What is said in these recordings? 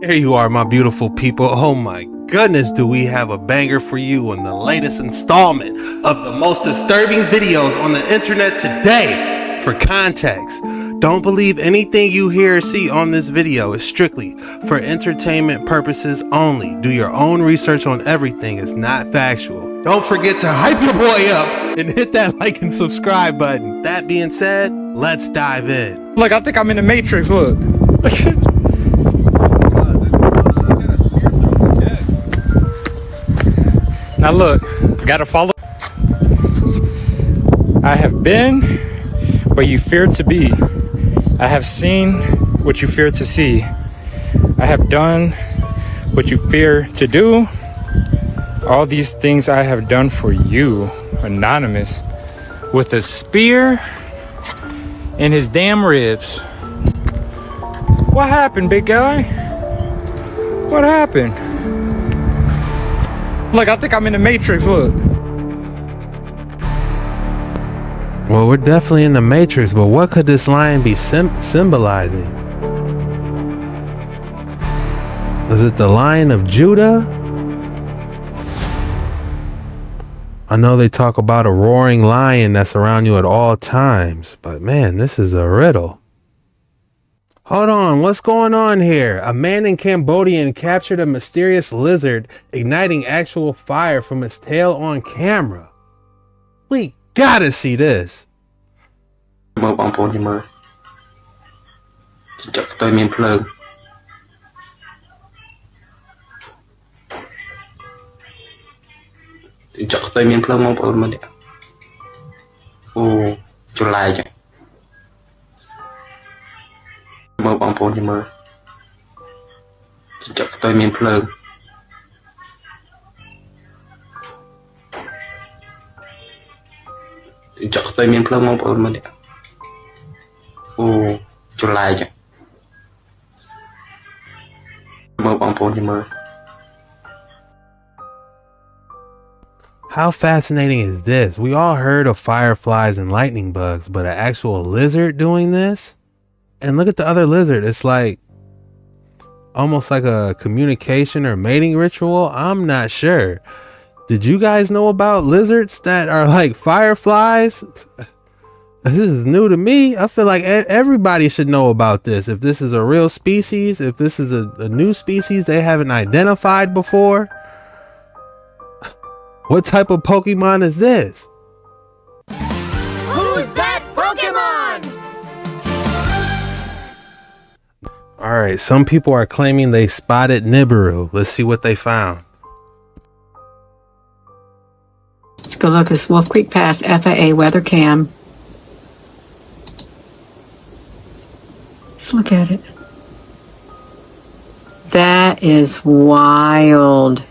There you are, my beautiful people. Oh my goodness, do we have a banger for you on the latest installment of the most disturbing videos on the internet today. For context, don't believe anything you hear or see on this video is strictly for entertainment purposes only. Do your own research on everything. It's not factual. Don't forget to hype your boy up and hit that like and subscribe button. That being said, let's dive in. Look, I think I'm in the Matrix, look. Now look, gotta follow. I have been where you fear to be. I have seen what you fear to see. I have done what you fear to do. All these things I have done for you, anonymous, with a spear in his damn ribs. What happened, big guy? What happened? Look, I think I'm in the Matrix, look. Well, we're definitely in the Matrix, but what could this lion be symbolizing? Is it the Lion of Judah? I know they talk about a roaring lion that's around you at all times, but man, this is a riddle. Hold on, what's going on here? A man in Cambodian captured a mysterious lizard igniting actual fire from its tail on camera. We gotta see this. How fascinating is this? We all heard of fireflies and lightning bugs, but an actual lizard doing this? And look at the other lizard. It's like almost like a communication or mating ritual. I'm not sure. Did you guys know about lizards that are like fireflies? This is new to me. I feel like everybody should know about this. If this is a real species, if this is a new species they haven't identified before. What type of Pokemon is this? Who's that Pokemon? All right, some people are claiming they spotted Nibiru. Let's see what they found. Let's go look at Wolf Creek Pass FAA weather cam. Let's look at it. That is wild.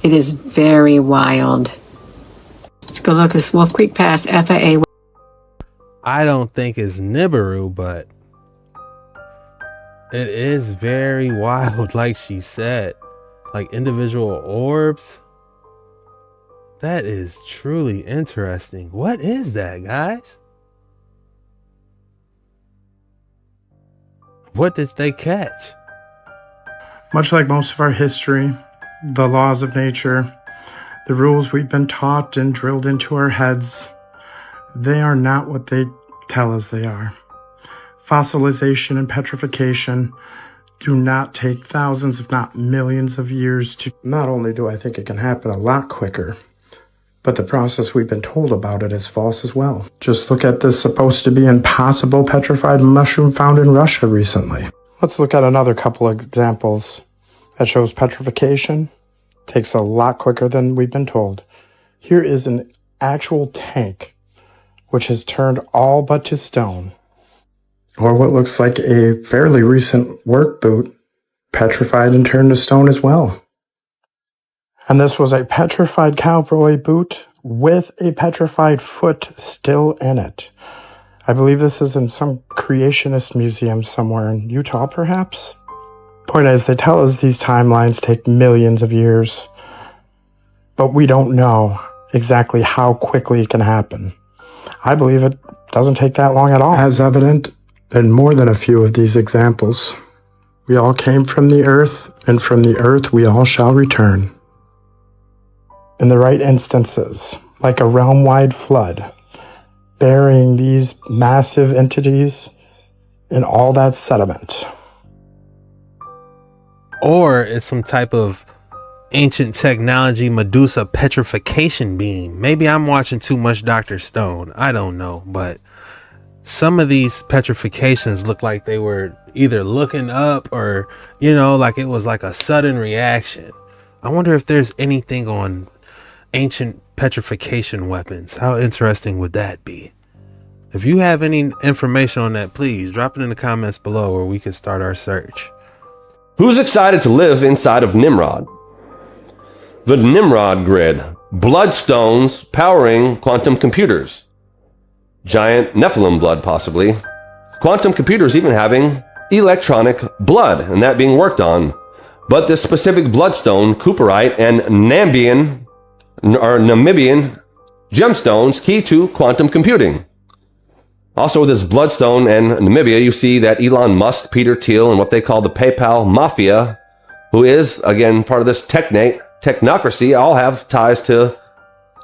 It is very wild. Let's go look at Wolf Creek Pass FAA. I don't think it's Nibiru, but it is very wild, like she said. Like individual orbs. That is truly interesting. What is that, guys? What did they catch? Much like most of our history, the laws of nature, the rules we've been taught and drilled into our heads, they are not what they tell us they are. Fossilization and petrification do not take thousands, if not millions of years to... Not only do I think it can happen a lot quicker, but the process we've been told about it is false as well. Just look at this supposed to be impossible petrified mushroom found in Russia recently. Let's look at another couple of examples that shows petrification takes a lot quicker than we've been told. Here is an actual tank which has turned all but to stone. Or what looks like a fairly recent work boot, petrified and turned to stone as well. And this was a petrified cowboy boot with a petrified foot still in it. I believe this is in some creationist museum somewhere in Utah, perhaps. Point is, they tell us these timelines take millions of years, but we don't know exactly how quickly it can happen. I believe it doesn't take that long at all. As evident in more than a few of these examples, We all came from the earth, and from the earth we all shall return. In the right instances, like a realm-wide flood, burying these massive entities in all that sediment. Or it's some type of ancient technology Medusa petrification beam. Maybe I'm watching too much Dr. Stone. I don't know, but some of these petrifications look like they were either looking up or, like it was like a sudden reaction. I wonder if there's anything on ancient petrification weapons. How interesting would that be? If you have any information on that, please drop it in the comments below where we can start our search. Who's excited to live inside of Nimrod? The Nimrod grid. Bloodstones powering quantum computers. Giant Nephilim blood, possibly. Quantum computers even having electronic blood, and that being worked on. But this specific bloodstone, Cooperite, and Namibian gemstones key to quantum computing. Also with this bloodstone and Namibia, you see that Elon Musk, Peter Thiel, and what they call the PayPal Mafia, who is, again, part of this technocracy, all have ties to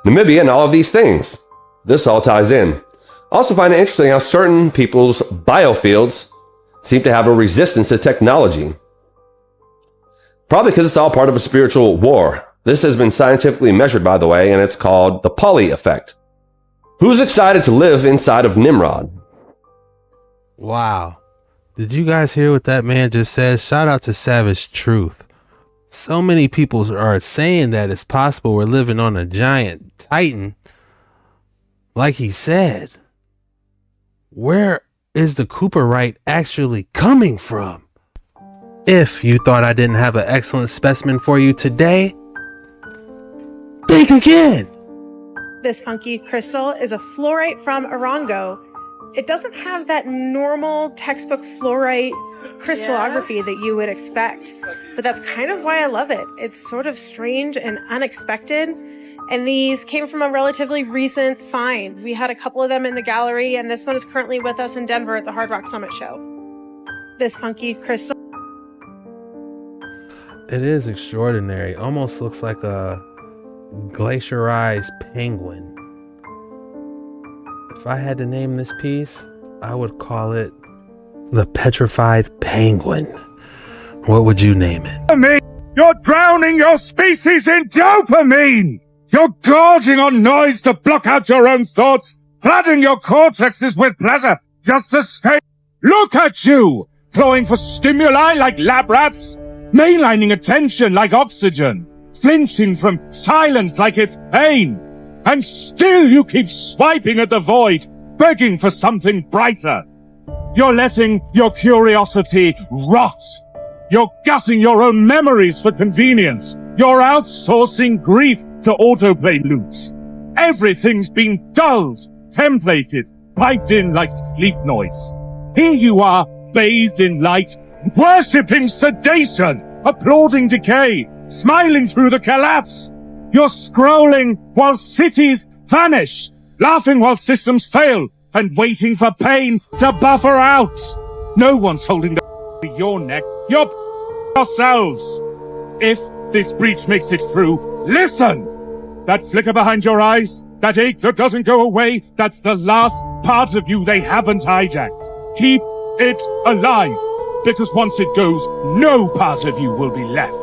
Namibia and all of these things. This all ties in. Also find it interesting how certain people's biofields seem to have a resistance to technology. Probably because it's all part of a spiritual war. This has been scientifically measured, by the way, and it's called the Pauli effect. Who's excited to live inside of Nimrod? Wow. Did you guys hear what that man just said? Shout out to Savage Truth. So many people are saying that it's possible we're living on a giant titan. Like he said, where is the Cooperite actually coming from? If you thought I didn't have an excellent specimen for you today, think again. This funky crystal is a fluorite from Orongo. It doesn't have that normal textbook fluorite crystallography that you would expect, but that's kind of why I love it. It's sort of strange and unexpected, and these came from a relatively recent find. We had a couple of them in the gallery, and this one is currently with us in Denver at the Hard Rock Summit show. This funky crystal. It is extraordinary. Almost looks like a glaciarized penguin. If I had to name this piece, I would call it the Petrified Penguin. What would you name it? You're drowning your species in dopamine! You're gorging on noise to block out your own thoughts, flooding your cortexes with pleasure just to stay. Look at you! Clawing for stimuli like lab rats, mainlining attention like oxygen, flinching from silence like it's pain. And still you keep swiping at the void, begging for something brighter. You're letting your curiosity rot. You're gutting your own memories for convenience. You're outsourcing grief to autoplay loops. Everything's been dulled, templated, piped in like sleep noise. Here you are, bathed in light, worshipping sedation, applauding decay, smiling through the collapse. You're scrolling while cities vanish, laughing while systems fail, and waiting for pain to buffer out. No one's holding the your neck. You're yourselves. If this breach makes it through, listen! That flicker behind your eyes, that ache that doesn't go away, that's the last part of you they haven't hijacked. Keep it alive, because once it goes, no part of you will be left.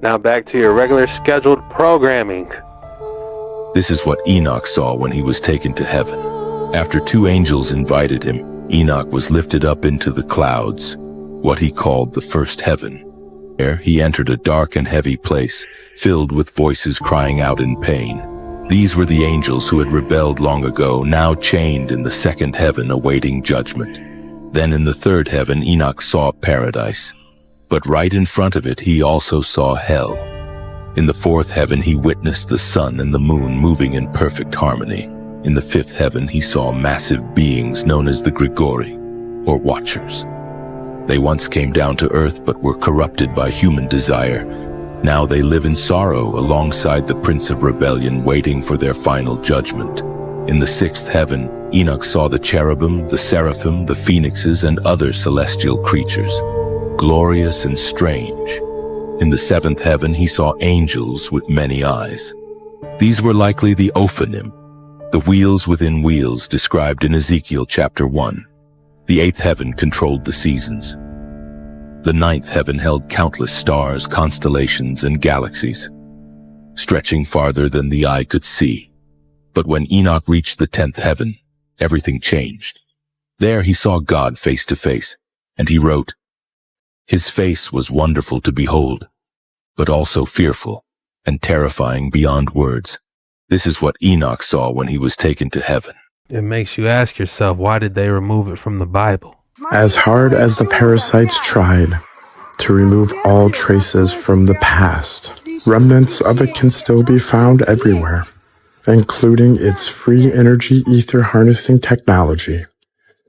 Now back to your regular scheduled programming. This is what Enoch saw when he was taken to heaven. After two angels invited him, Enoch was lifted up into the clouds, what he called the first heaven. There he entered a dark and heavy place, filled with voices crying out in pain. These were the angels who had rebelled long ago, now chained in the second heaven awaiting judgment. Then in the third heaven Enoch saw paradise, but right in front of it he also saw hell. In the fourth heaven he witnessed the sun and the moon moving in perfect harmony. In the fifth heaven he saw massive beings known as the Grigori, or Watchers. They once came down to earth but were corrupted by human desire. Now they live in sorrow alongside the Prince of Rebellion, waiting for their final judgment. In the sixth heaven, Enoch saw the cherubim, the seraphim, the phoenixes, and other celestial creatures, glorious and strange. In the seventh heaven, he saw angels with many eyes. These were likely the Ophanim, the wheels within wheels described in Ezekiel chapter 1. The eighth heaven controlled the seasons. The ninth heaven held countless stars, constellations, and galaxies, stretching farther than the eye could see. But when Enoch reached the 10th heaven, everything changed. There he saw God face to face, and he wrote, "His face was wonderful to behold, but also fearful and terrifying beyond words." This is what Enoch saw when he was taken to heaven. It makes you ask yourself, why did they remove it from the Bible? As hard as the parasites tried to remove all traces from the past, remnants of it can still be found everywhere, including its free energy ether harnessing technology.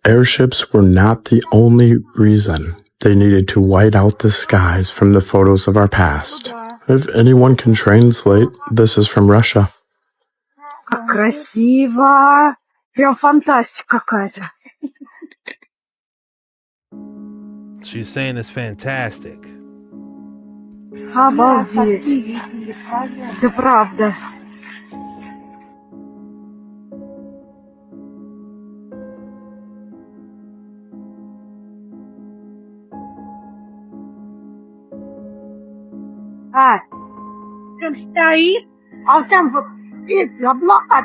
Airships were not the only reason they needed to white out the skies from the photos of our past. If anyone can translate, this is from Russia. Как красиво! Прям фантастика какая-то. She's saying it's fantastic. Обалдеть! Да правда. Прям стоит, а там вот эти облака,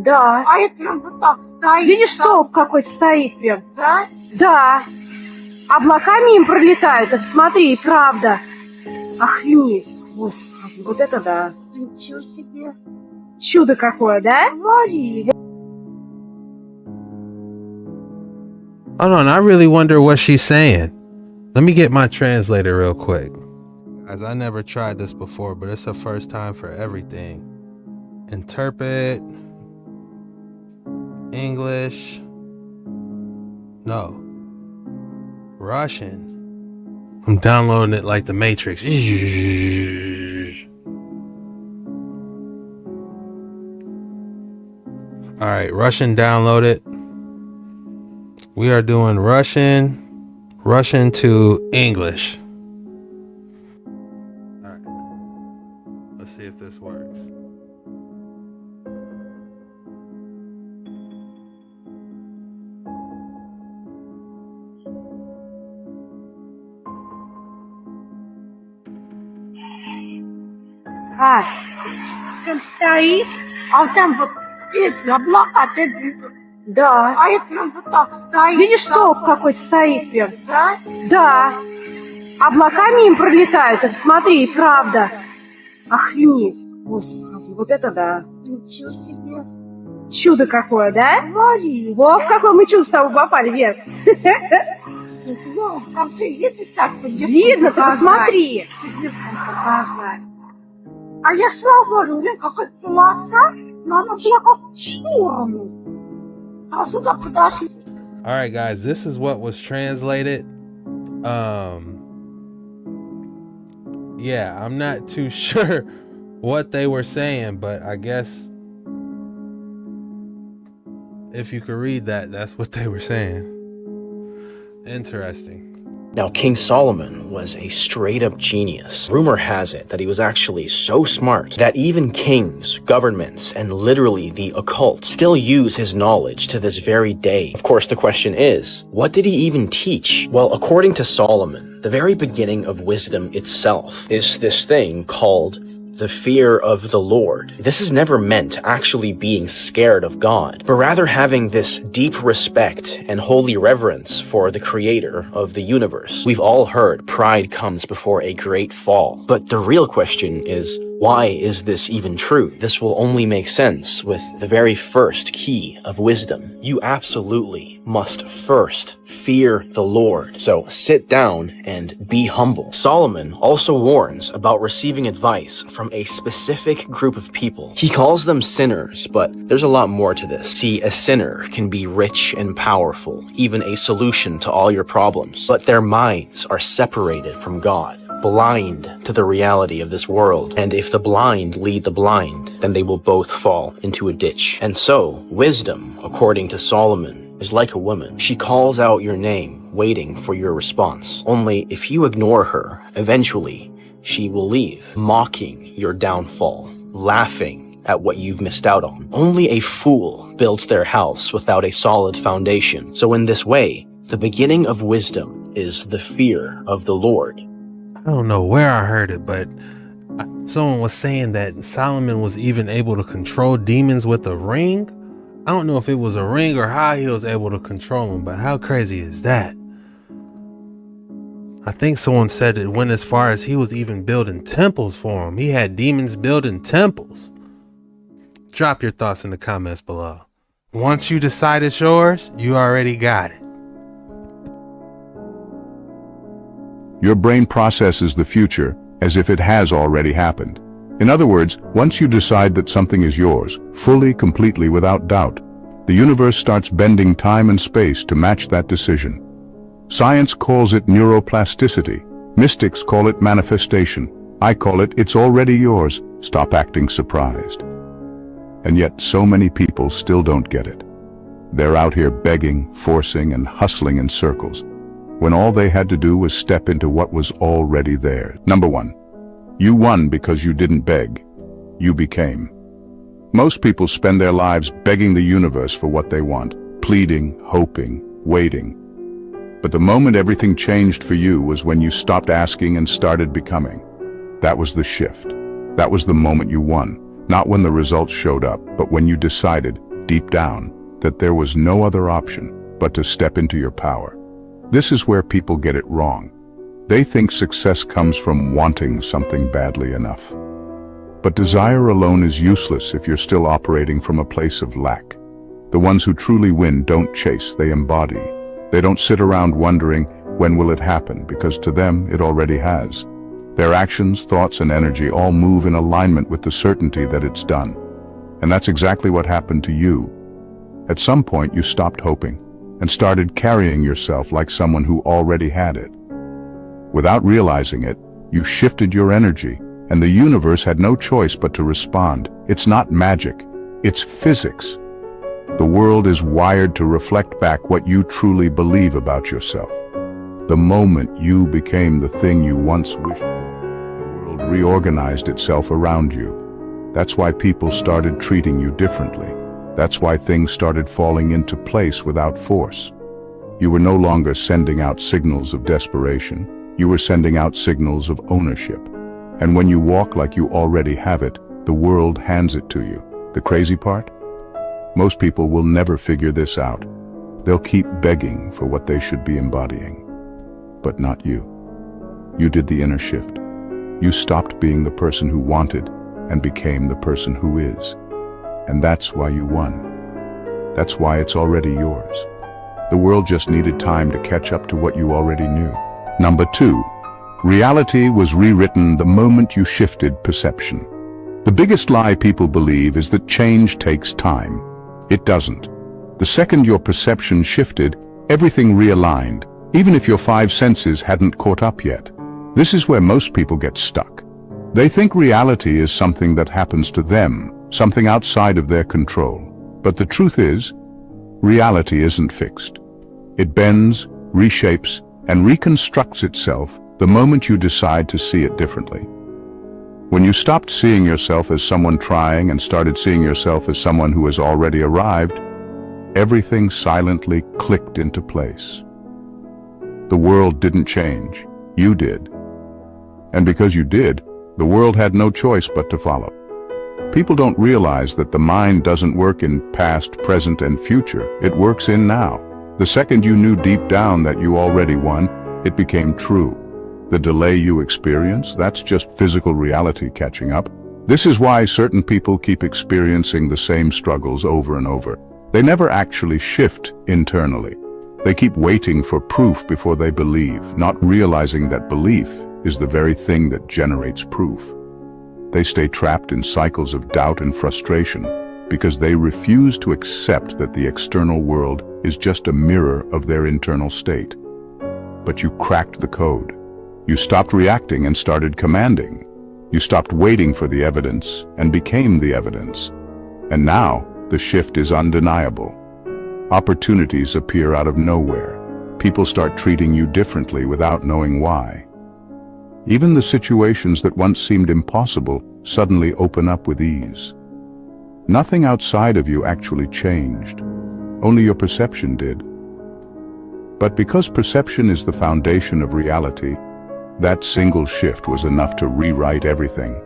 Да. а это прям вот так стоит. Видишь, столб какой-то стоит прям? Да? Да. Облака мимо пролетают. Это смотри, правда. Охренеть. Господи, вот это да. Ничего себе. Чудо какое, да? Говори. Hold on, I really wonder what she's saying. Let me get my translator real quick. Guys, I never tried this before, but it's a first time for everything. Interpret. English. No. Russian. I'm downloading it like the Matrix. Alright, Russian downloaded. We are doing Russian to English. Alright. Let's see if this works. Прям стоит, а там вот эти облака, Да. а это прям вот так стоит. Видишь, столб какой-то стоит прям? Да? Да. Облака мимо пролетают. Это смотри, правда. Охренеть. Господи, вот это да. Ничего себе. Чудо какое, да? Говори. Во, в какое мы чудо с тобой попали, Вер. Там все видно так. Видно, ты посмотри. А я шла, говорю, блин, какая-то полоса, но она была как в сторону. А сюда подошли. Alright guys, this is what was translated. Yeah, I'm not too sure what they were saying, but I guess if you could read that, that's what they were saying. Interesting. Now, King Solomon was a straight-up genius. Rumor has it that he was actually so smart that even kings, governments, and literally the occult still use his knowledge to this very day. Of course, the question is, what did he even teach? Well, according to Solomon, the very beginning of wisdom itself is this thing called the fear of the Lord. This is never meant actually being scared of God, but rather having this deep respect and holy reverence for the creator of the universe. We've all heard pride comes before a great fall, but the real question is, why is this even true? This will only make sense with the very first key of wisdom. You absolutely must first fear the Lord. So sit down and be humble. Solomon also warns about receiving advice from a specific group of people. He calls them sinners, but there's a lot more to this. See, a sinner can be rich and powerful, even a solution to all your problems, but their minds are separated from God. blind to the reality of this world. And if the blind lead the blind, then they will both fall into a ditch. And so, wisdom, according to Solomon, is like a woman. She calls out your name, waiting for your response. Only if you ignore her, eventually, she will leave, mocking your downfall, laughing at what you've missed out on. Only a fool builds their house without a solid foundation. So in this way, the beginning of wisdom is the fear of the Lord. I don't know where I heard it, but someone was saying that Solomon was even able to control demons with a ring. I don't know if it was a ring or how he was able to control them, but how crazy is that? I think someone said it went as far as he was even building temples for them. He had demons building temples. Drop your thoughts in the comments below. Once you decide it's yours, you already got it. Your brain processes the future as if it has already happened. In other words, once you decide that something is yours, fully, completely, without doubt, the universe starts bending time and space to match that decision. Science calls it neuroplasticity. Mystics call it manifestation. I call it, it's already yours. Stop acting surprised. And yet so many people still don't get it. They're out here begging, forcing, and hustling in circles, when all they had to do was step into what was already there. Number one, you won because you didn't beg. You became. Most people spend their lives begging the universe for what they want, pleading, hoping, waiting. But the moment everything changed for you was when you stopped asking and started becoming. That was the shift. That was the moment you won. Not when the results showed up, but when you decided, deep down, that there was no other option but to step into your power. This is where people get it wrong. They think success comes from wanting something badly enough. But desire alone is useless if you're still operating from a place of lack. The ones who truly win don't chase, they embody. They don't sit around wondering, when will it happen, because to them, it already has. Their actions, thoughts, and energy all move in alignment with the certainty that it's done. And that's exactly what happened to you. At some point, you stopped hoping and started carrying yourself like someone who already had it. Without realizing it, you shifted your energy, and the universe had no choice but to respond. It's not magic, it's physics. The world is wired to reflect back what you truly believe about yourself. The moment you became the thing you once wished for, the world reorganized itself around you. That's why people started treating you differently. That's why things started falling into place without force. You were no longer sending out signals of desperation. You were sending out signals of ownership. And when you walk like you already have it, the world hands it to you. The crazy part? Most people will never figure this out. They'll keep begging for what they should be embodying. But not you. You did the inner shift. You stopped being the person who wanted and became the person who is. And that's why you won. That's why it's already yours. The world just needed time to catch up to what you already knew. Number 2, reality was rewritten the moment you shifted perception. The biggest lie people believe is that change takes time. It doesn't. The second your perception shifted, everything realigned, even if your 5 senses hadn't caught up yet. This is where most people get stuck. They think reality is something that happens to them, something outside of their control. But the truth is, reality isn't fixed. It bends, reshapes, and reconstructs itself the moment you decide to see it differently. When you stopped seeing yourself as someone trying and started seeing yourself as someone who has already arrived, everything silently clicked into place. The world didn't change. You did. And because you did, the world had no choice but to follow. People don't realize that the mind doesn't work in past, present, and future. It works in now. The second you knew deep down that you already won, it became true. The delay you experience, that's just physical reality catching up. This is why certain people keep experiencing the same struggles over and over. They never actually shift internally. They keep waiting for proof before they believe, not realizing that belief is the very thing that generates proof. They stay trapped in cycles of doubt and frustration because they refuse to accept that the external world is just a mirror of their internal state. But you cracked the code. You stopped reacting and started commanding. You stopped waiting for the evidence and became the evidence. And now, the shift is undeniable. Opportunities appear out of nowhere. People start treating you differently without knowing why. Even the situations that once seemed impossible suddenly open up with ease. Nothing outside of you actually changed. Only your perception did. But because perception is the foundation of reality, that single shift was enough to rewrite everything.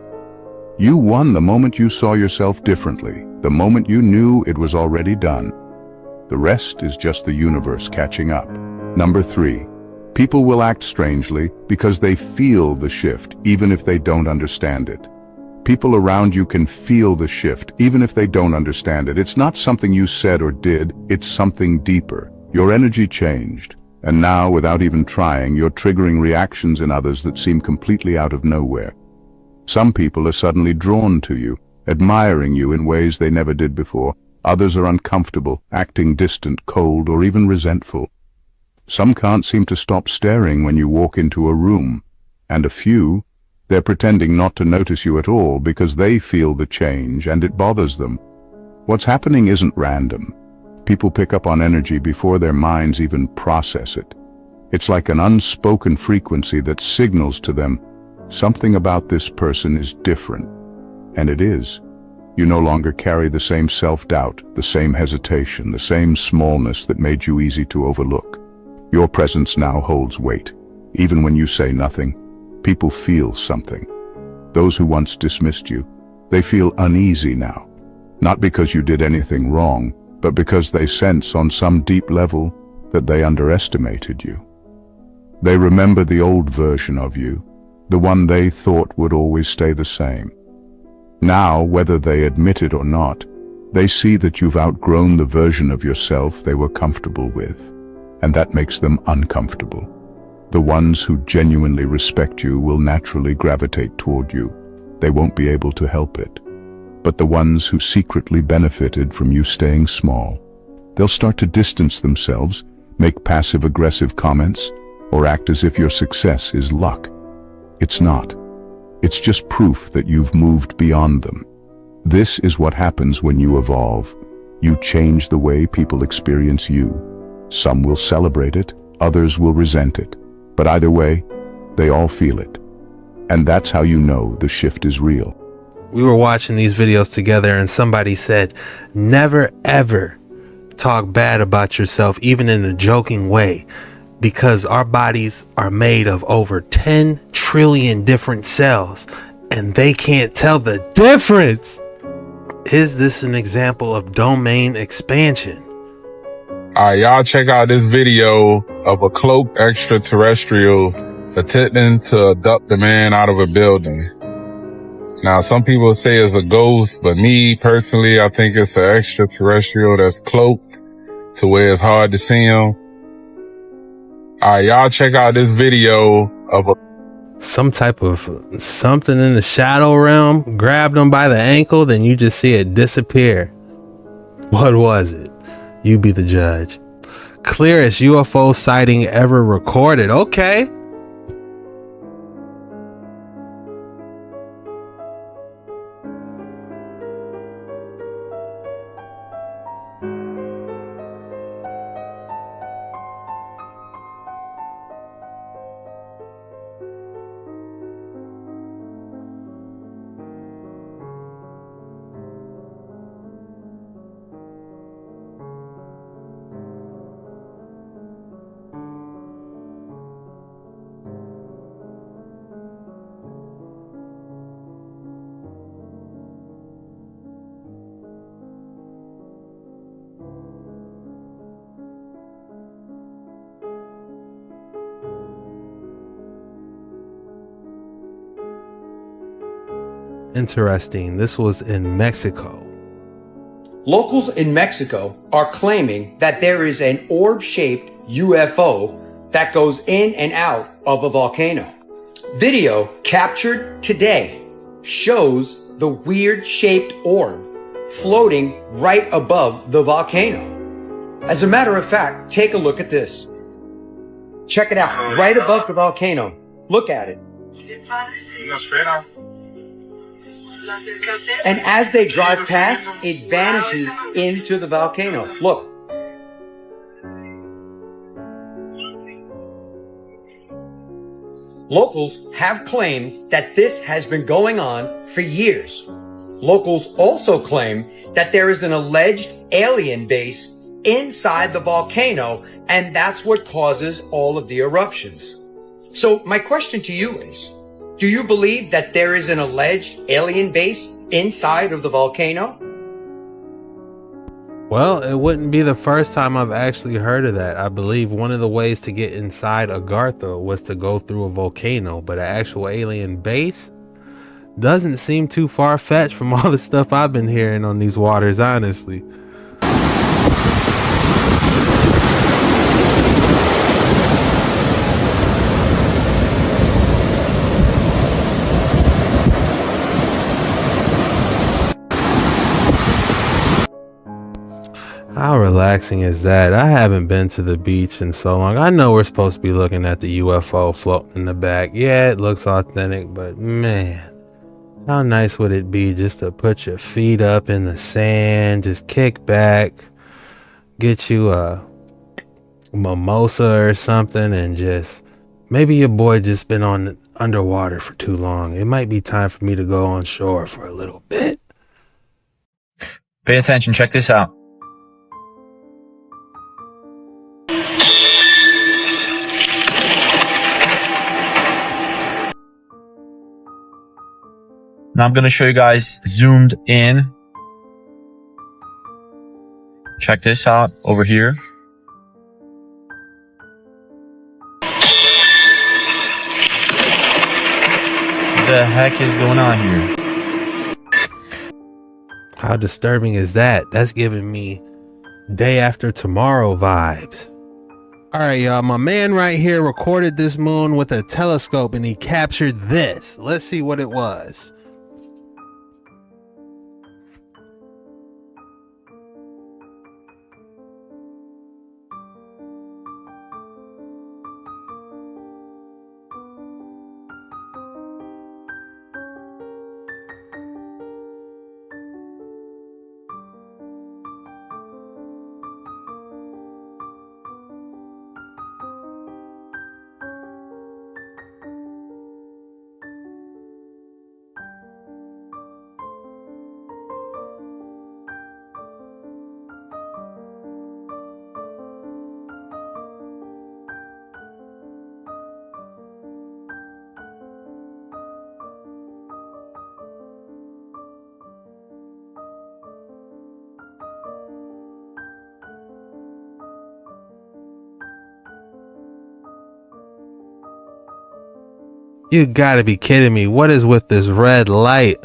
You won the moment you saw yourself differently, the moment you knew it was already done. The rest is just the universe catching up. Number 3. People will act strangely because they feel the shift, even if they don't understand it. People around you can feel the shift, even if they don't understand it. It's not something you said or did, it's something deeper. Your energy changed, and now, without even trying, you're triggering reactions in others that seem completely out of nowhere. Some people are suddenly drawn to you, admiring you in ways they never did before. Others are uncomfortable, acting distant, cold, or even resentful. Some can't seem to stop staring when you walk into a room, and a few, they're pretending not to notice you at all because they feel the change and it bothers them. What's happening isn't random. People pick up on energy before their minds even process it. It's like an unspoken frequency that signals to them, something about this person is different. And it is. You no longer carry the same self-doubt, the same hesitation, the same smallness that made you easy to overlook. Your presence now holds weight. Even when you say nothing, people feel something. Those who once dismissed you, they feel uneasy now. Not because you did anything wrong, but because they sense on some deep level that they underestimated you. They remember the old version of you, the one they thought would always stay the same. Now, whether they admit it or not, they see that you've outgrown the version of yourself they were comfortable with, and that makes them uncomfortable. The ones who genuinely respect you will naturally gravitate toward you. They won't be able to help it. But the ones who secretly benefited from you staying small, they'll start to distance themselves, make passive-aggressive comments, or act as if your success is luck. It's not. It's just proof that you've moved beyond them. This is what happens when you evolve. You change the way people experience you. Some will celebrate it, others will resent it. But either way, they all feel it. And that's how you know the shift is real. We were watching these videos together and somebody said, never ever talk bad about yourself, even in a joking way, because our bodies are made of over 10 trillion different cells and they can't tell the difference. Is this an example of domain expansion? Alright, y'all check out this video of a cloaked extraterrestrial attempting to abduct a man out of a building. Now, some people say it's a ghost, but me personally, I think it's an extraterrestrial that's cloaked to where it's hard to see him. Alright, y'all check out this video of some type of something in the shadow realm grabbed him by the ankle, then you just see it disappear. What was it? You be the judge. Clearest UFO sighting ever recorded. Okay. Interesting. This was in Mexico. Locals in Mexico are claiming that there is an orb-shaped UFO that goes in and out of a volcano. Video captured today shows the weird-shaped orb floating right above the volcano. As a matter of fact, take a look at this. Check it out, right above the volcano. Look at it. And as they drive past, it vanishes into the volcano. Look. Locals have claimed that this has been going on for years. Locals also claim that there is an alleged alien base inside the volcano, and that's what causes all of the eruptions. So my question to you is, do you believe that there is an alleged alien base inside of the volcano? Well, it wouldn't be the first time I've actually heard of that. I believe one of the ways to get inside Agartha was to go through a volcano, but an actual alien base doesn't seem too far-fetched from all the stuff I've been hearing on these waters, honestly. How relaxing is that? I haven't been to the beach in so long. I know we're supposed to be looking at the UFO floating in the back. Yeah, it looks authentic, but man, how nice would it be just to put your feet up in the sand, just kick back, get you a mimosa or something, and just, maybe your boy just been on underwater for too long. It might be time for me to go on shore for a little bit. Pay attention, check this out. Now I'm going to show you guys zoomed in. Check this out over here. What the heck is going on here? How disturbing is that? That's giving me day after tomorrow vibes. Alright, y'all, my man right here recorded this moon with a telescope and he captured this. Let's see what it was. You gotta be kidding me. What is with this red light?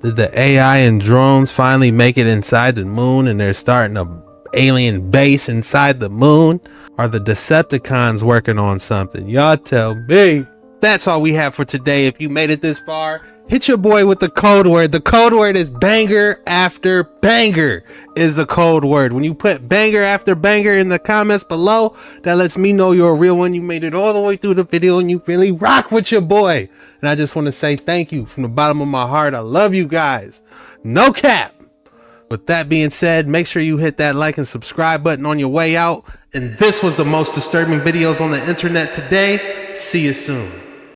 Did the AI and drones finally make it inside the moon and they're starting a alien base inside the moon? Are the Decepticons working on something? Y'all tell me. That's all we have for today. If you made it this far, hit your boy with the code word. The code word is banger after banger is the code word. When you put banger after banger in the comments below, that lets me know you're a real one. You made it all the way through the video and you really rock with your boy. And I just want to say thank you from the bottom of my heart. I love you guys. No cap. With that being said, make sure you hit that like and subscribe button on your way out. And this was the most disturbing videos on the internet today. See you soon.